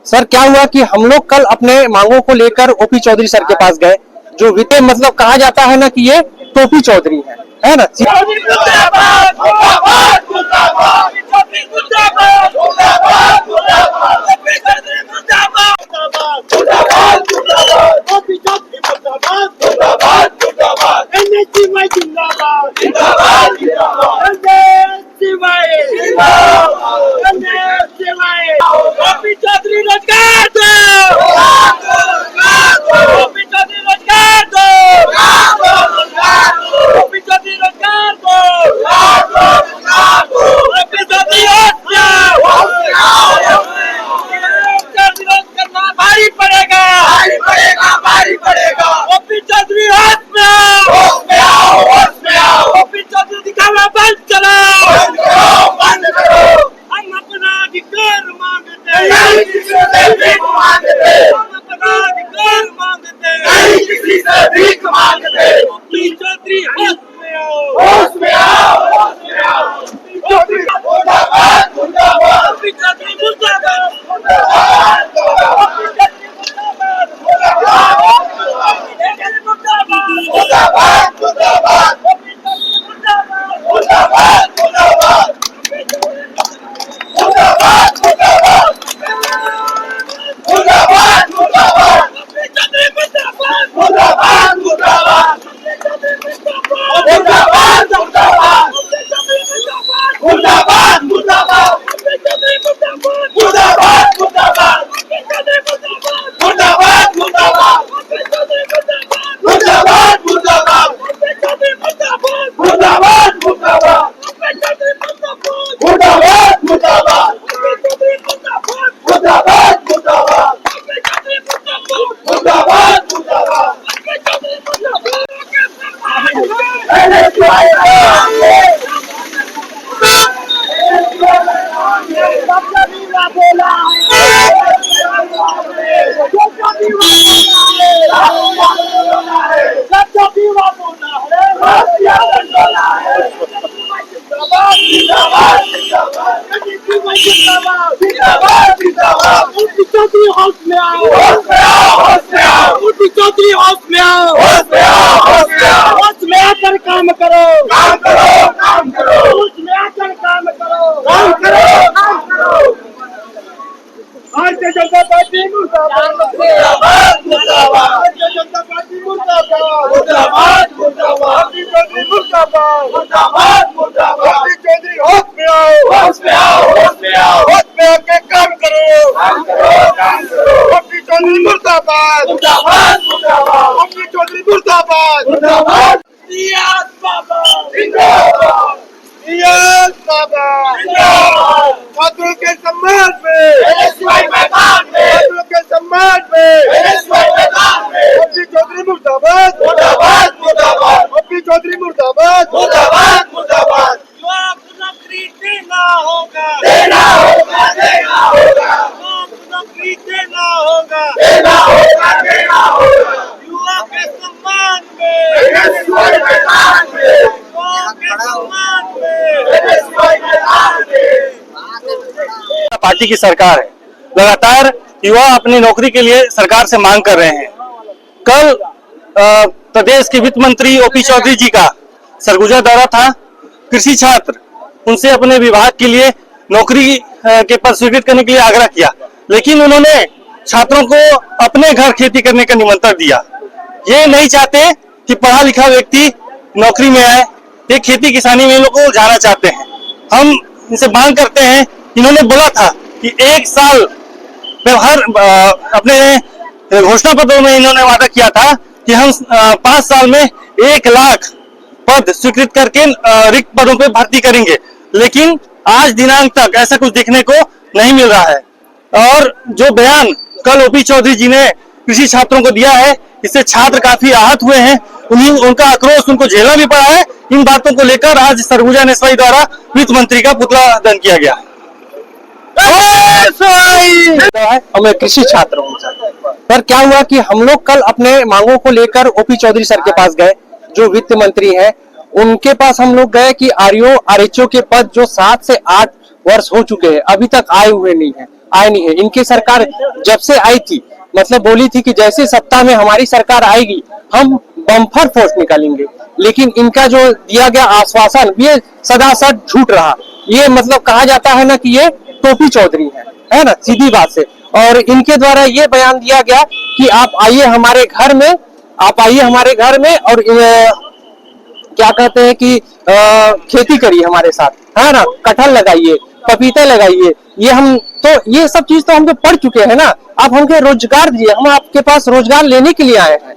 Sir क्या हुआ कि हम लोग कल अपने मांगों को लेकर ओपी चौधरी सर के पास गए, जो वित्त मतलब कहा जाता है ना कि ये टोपी चौधरी है ना। काम करो, काम करो, काम करो, उसमें आकर काम करो, काम करो, काम करो। भारतीय जनता पार्टी मुर्दाबाद, मुर्दाबाद, मुर्दाबाद। भारतीय जनता पार्टी मुर्दाबाद, मुर्दाबाद, मुर्दाबाद। मुर्दाबाद, मुर्दाबाद, मुर्दाबाद। चौधरी होश में आओ, होश में आओ, होश में आओ, होश में आके काम करो, काम करो, काम करो। चौधरी मुर्दाबाद, मुर्दाबाद, मुर्दाबाद। चौधरी मुर्दाबाद, मुर्दाबाद। नियाज़ बाबा जिंदाबाद, नियाज़ बाबा जिंदाबाद। छात्रों के सम्मान में एसवाई मैदान में, छात्रों के सम्मान में एसवाई मैदान में। ओपी चौधरी मुर्दाबाद, मुर्दाबाद, मुर्दाबाद। ओपी चौधरी मुर्दाबाद, मुर्दाबाद, मुर्दाबाद। नौकरी देना होगा, देना होगा, देना होगा। नौकरी देना होगा, देना होगा, देना होगा। युवा के सम्मान में एसवाई मैदान में, युवा के सम्मान में एसवाई मैदान में। पार्टी की सरकार है, लगातार युवा अपनी नौकरी के लिए सरकार से मांग कर रहे हैं। कल प्रदेश के वित्त मंत्री ओपी चौधरी जी का सरगुजा दौरा था। कृषि छात्र उनसे अपने विभाग के लिए नौकरी के पद स्वीकृत करने के लिए आग्रह किया, लेकिन उन्होंने छात्रों को अपने घर खेती करने का निमंत्रण दिया। ये नहीं चाहते कि पढ़ा लिखा व्यक्ति नौकरी में आए, ये खेती किसानी में इन लोगों को जाना चाहते हैं। हम इनसे मांग करते हैं, इन्होंने बोला था कि 1 साल व्यवहार अपने घोषणा पत्रों में इन्होंने वादा किया था कि हम 5 साल में 1 लाख पद स्वीकृत करके रिक्त पदों पे भर्ती करेंगे, लेकिन आज दिनांक तक ऐसा कुछ देखने को नहीं मिल रहा है। और जो बयान कल ओपी चौधरी जी ने कृषि छात्रों को दिया है, इससे छात्र काफी आहत हुए हैं। उनका आक्रोश उनको झेलना भी पड़ा है। इन बातों को लेकर आज सरगुजा नेसवाई द्वारा वित्त मंत्री का पुतला दहन किया गया। मैं कृषि छात्र हूँ सर। क्या हुआ कि हम लोग कल अपने मांगों को लेकर ओपी चौधरी सर के पास गए, जो वित्त मंत्री हैं। उनके पास हम लोग गए कि आरओ आरएचओ के पद जो 7 से 8 वर्ष हो चुके हैं, अभी तक आए हुए नहीं है। आए नहीं है। इनकी सरकार जब से आई थी मतलब बोली थी कि जैसे सत्ता में हमारी सरकार आएगी हम बम्पर फोर्स निकालेंगे, लेकिन इनका जो दिया गया आश्वासन ये सदासद झूठ रहा। ये मतलब कहा जाता है ना कि ये टोपी चौधरी है ना, सीधी बात से। और इनके द्वारा ये बयान दिया गया कि आप आइए हमारे घर में, आप आइए हमारे घर में और क्या कहते हैं कि खेती करिए हमारे साथ, है ना, कटहल लगाइए, पपीते लगाइए। ये हम तो ये सब चीज तो हम तो पढ़ चुके हैं ना, आप हमके रोजगार दीजिए, हम आपके पास रोजगार लेने के लिए आए हैं।